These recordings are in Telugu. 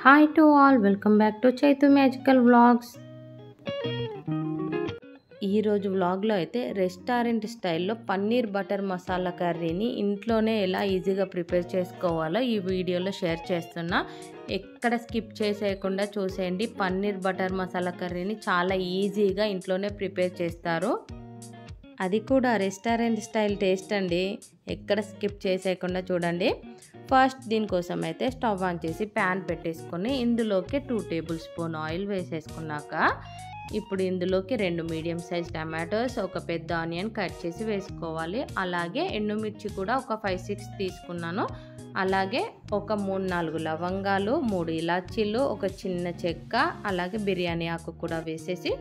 Hi to all, welcome back to Chaitu Magical Vlogs. ఈరోజు వ్లాగ్లో అయితే రెస్టారెంట్ స్టైల్లో పన్నీర్ బటర్ మసాలా కర్రీని ఇంట్లోనే ఎలా ఈజీగా ప్రిపేర్ చేసుకోవాలో ఈ వీడియోలో షేర్ చేస్తున్నా. ఎక్కడ స్కిప్ చేసేయకుండా చూసేయండి. పన్నీర్ బటర్ మసాలా కర్రీని చాలా ఈజీగా ఇంట్లోనే ప్రిపేర్ చేస్తారు, అది కూడా రెస్టారెంట్ స్టైల్ టేస్ట్ అండి. ఎక్కడ స్కిప్ చేసేయకుండా చూడండి. ఫస్ట్ దీనికోసం అయితే స్టవ్ ఆన్ చేసి ప్యాన్ పెట్టేసుకొని ఇందులోకి 2 టేబుల్ స్పూన్ ఆయిల్ వేసేసుకున్నాక ఇప్పుడు ఇందులోకి 2 మీడియం సైజ్ టమాటోస్, ఒక పెద్ద ఆనియన్ కట్ చేసి వేసుకోవాలి. అలాగే ఎండుమిర్చి కూడా ఒక 5-6 తీసుకున్నాను. అలాగే ఒక 3-4 లవంగాలు, 3 ఇలాచీలు, ఒక చిన్న చెక్క, అలాగే బిర్యానీ ఆకు కూడా వేసేసి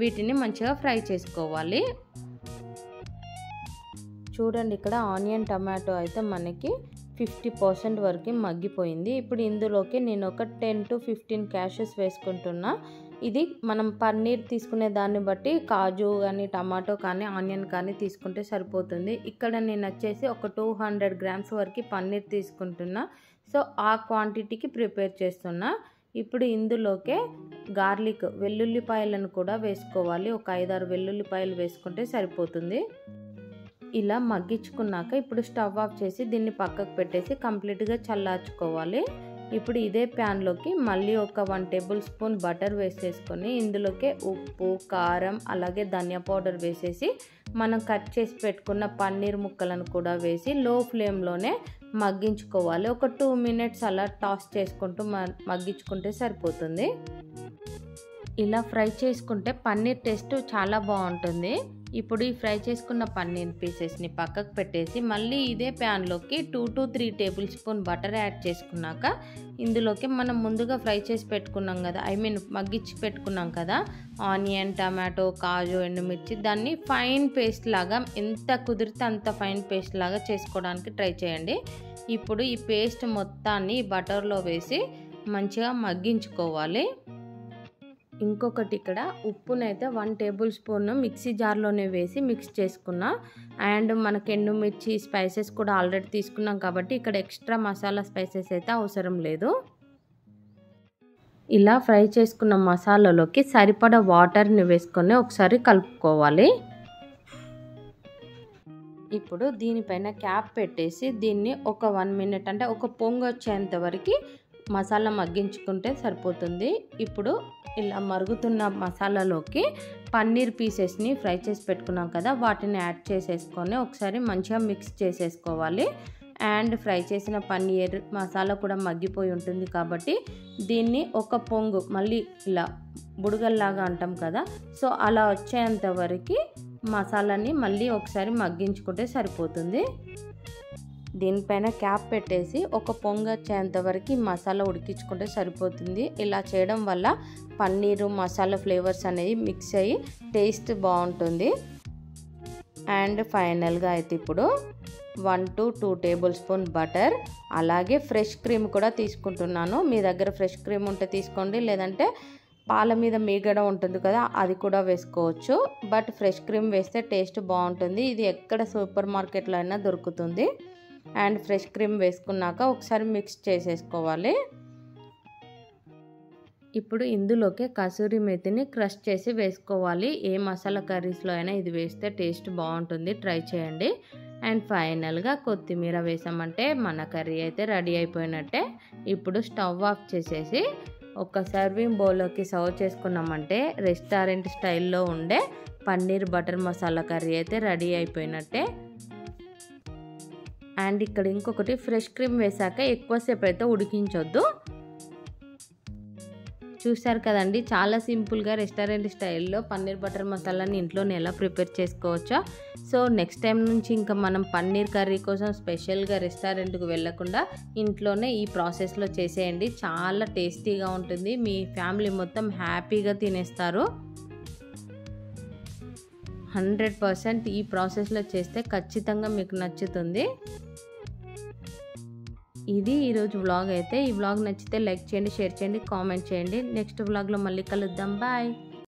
వీటిని మంచిగా ఫ్రై చేసుకోవాలి. చూడండి, ఇక్కడ ఆనియన్ టమాటో అయితే మనకి 50% వరకు మగ్గిపోయింది. ఇప్పుడు ఇందులోకి నేను ఒక 10 to 15 క్యాషెస్ వేసుకుంటున్నా. ఇది మనం పన్నీర్ తీసుకునే దాన్ని బట్టి కాజు కానీ, టమాటో కానీ, ఆనియన్ కానీ తీసుకుంటే సరిపోతుంది. ఇక్కడ నేను వచ్చేసి ఒక 200 grams వరకు పన్నీర్ తీసుకుంటున్నా. సో ఆ క్వాంటిటీకి ప్రిపేర్ చేస్తున్నా. ఇప్పుడు ఇందులోకే గార్లిక్, వెల్లుల్లిపాయలను కూడా వేసుకోవాలి. ఒక 5-6 వెల్లుల్లిపాయలు వేసుకుంటే సరిపోతుంది. ఇలా మగ్గించుకున్నాక ఇప్పుడు స్టవ్ ఆఫ్ చేసి దీన్ని పక్కకు పెట్టేసి కంప్లీట్గా చల్లార్చుకోవాలి. ఇప్పుడు ఇదే ప్యాన్లోకి మళ్ళీ ఒక 1 టేబుల్ స్పూన్ బటర్ వేసేసుకొని ఇందులోకి ఉప్పు, కారం, అలాగే ధనియా పౌడర్ వేసేసి మనం కట్ చేసి పెట్టుకున్న పన్నీర్ ముక్కలను కూడా వేసి లో ఫ్లేమ్లోనే మగ్గించుకోవాలి. ఒక 2 minutes అలా టాస్ చేసుకుంటూ మగ్గించుకుంటే సరిపోతుంది. ఇలా ఫ్రై చేసుకుంటే పన్నీర్ టేస్ట్ చాలా బాగుంటుంది. ఇప్పుడు ఈ ఫ్రై చేసుకున్న పన్నీర్ పీసెస్ని పక్కకు పెట్టేసి మళ్ళీ ఇదే ప్యాన్లోకి 2 to 3 table spoon butter add చేసుకున్నాక ఇందులోకి మనం ముందుగా ఫ్రై చేసి పెట్టుకున్నాం కదా, మగ్గించి పెట్టుకున్నాం కదా ఆనియన్, టమాటో, కాజు, ఎండుమిర్చి, దాన్ని ఫైన్ పేస్ట్ లాగా ఎంత కుదిరితే అంత ఫైన్ పేస్ట్ లాగా చేసుకోవడానికి ట్రై చేయండి. ఇప్పుడు ఈ పేస్ట్ మొత్తాన్ని బటర్లో వేసి మంచిగా మగ్గించుకోవాలి. ఇంకొకటి, ఇక్కడ ఉప్పునైతే 1 టేబుల్ స్పూన్ మిక్సీ జార్లోనే వేసి మిక్స్ చేసుకున్నా. అండ్ మనకి ఎండుమిర్చి స్పైసెస్ కూడా ఆల్రెడీ తీసుకున్నాం కాబట్టి ఇక్కడ ఎక్స్ట్రా మసాలా స్పైసెస్ అయితే అవసరం లేదు. ఇలా ఫ్రై చేసుకున్న మసాలాలోకి సరిపడా వాటర్ని వేసుకొని ఒకసారి కలుపుకోవాలి. ఇప్పుడు దీనిపైన క్యాప్ పెట్టేసి దీన్ని ఒక 1 minute అంటే ఒక పొంగు వచ్చేంత వరకు మసాలా మగ్గించుకుంటే సరిపోతుంది. ఇప్పుడు ఇలా మరుగుతున్న మసాలాలోకి పన్నీర్ పీసెస్ని ఫ్రై చేసి పెట్టుకున్నాం కదా వాటిని యాడ్ చేసేసుకొని ఒకసారి మంచిగా మిక్స్ చేసేసుకోవాలి. అండ్ ఫ్రై చేసిన పన్నీర్ మసాలా కూడా మగ్గిపోయి ఉంటుంది కాబట్టి దీన్ని ఒక పొంగు మళ్ళీ ఇలా బుడగల్లాగా అంటాం కదా, సో అలా వచ్చేంత వరకు మసాలాని మళ్ళీ ఒకసారి మగ్గించుకుంటే సరిపోతుంది. దీనిపైన క్యాప్ పెట్టేసి ఒక పొంగు వచ్చేంత వరకు మసాలా ఉడికించుకుంటే సరిపోతుంది. ఇలా చేయడం వల్ల పన్నీరు మసాలా ఫ్లేవర్స్ అనేవి మిక్స్ అయ్యి టేస్ట్ బాగుంటుంది. అండ్ ఫైనల్గా అయితే ఇప్పుడు 1 to 2 టేబుల్ స్పూన్ బటర్, అలాగే ఫ్రెష్ క్రీమ్ కూడా తీసుకుంటున్నాను. మీ దగ్గర ఫ్రెష్ క్రీమ్ ఉంటే తీసుకోండి, లేదంటే పాల మీద మీగడ ఉంటుంది కదా అది కూడా వేసుకోవచ్చు. బట్ ఫ్రెష్ క్రీమ్ వేస్తే టేస్ట్ బాగుంటుంది. ఇది ఎక్కడ సూపర్ మార్కెట్లో అయినా దొరుకుతుంది. అండ్ ఫ్రెష్ క్రీమ్ వేసుకున్నాక ఒకసారి మిక్స్ చేసేసుకోవాలి. ఇప్పుడు ఇందులోకి కసూరి మేతిని క్రష్ చేసి వేసుకోవాలి. ఏ మసాలా కర్రీస్లో అయినా ఇది వేస్తే టేస్ట్ బాగుంటుంది, ట్రై చేయండి. అండ్ ఫైనల్గా కొత్తిమీర వేసామంటే మన కర్రీ అయితే రెడీ అయిపోయినట్టే. ఇప్పుడు స్టవ్ ఆఫ్ చేసేసి ఒక సర్వింగ్ బౌల్లోకి సర్వ్ చేసుకున్నామంటే రెస్టారెంట్ స్టైల్లో ఉండే పన్నీర్ బటర్ మసాలా కర్రీ అయితే రెడీ అయిపోయినట్టే. అండ్ ఇక్కడ ఇంకొకటి, ఫ్రెష్ క్రీమ్ వేసాక ఎక్కువసేపు అయితే ఉడికించొద్దు. చూసారు కదండి, చాలా సింపుల్గా రెస్టారెంట్ స్టైల్లో పన్నీర్ బటర్ మసాలాని ఇంట్లోనే ఎలా ప్రిపేర్ చేసుకోవచ్చో. సో నెక్స్ట్ టైం నుంచి ఇంకా మనం పన్నీర్ కర్రీ కోసం స్పెషల్గా రెస్టారెంట్కి వెళ్ళకుండా ఇంట్లోనే ఈ ప్రాసెస్లో చేసేయండి. చాలా టేస్టీగా ఉంటుంది, మీ ఫ్యామిలీ మొత్తం హ్యాపీగా తినేస్తారు. 100% ఈ ప్రాసెస్లో చేస్తే ఖచ్చితంగా మీకు నచ్చుతుంది. ఇది ఈరోజు వ్లాగ్ అయితే. ఈ వ్లాగ్ నచ్చితే లైక్ చేయండి, షేర్ చేయండి, కామెంట్ చేయండి. నెక్స్ట్ వ్లాగ్లో మళ్ళీ కలుద్దాం. బాయ్.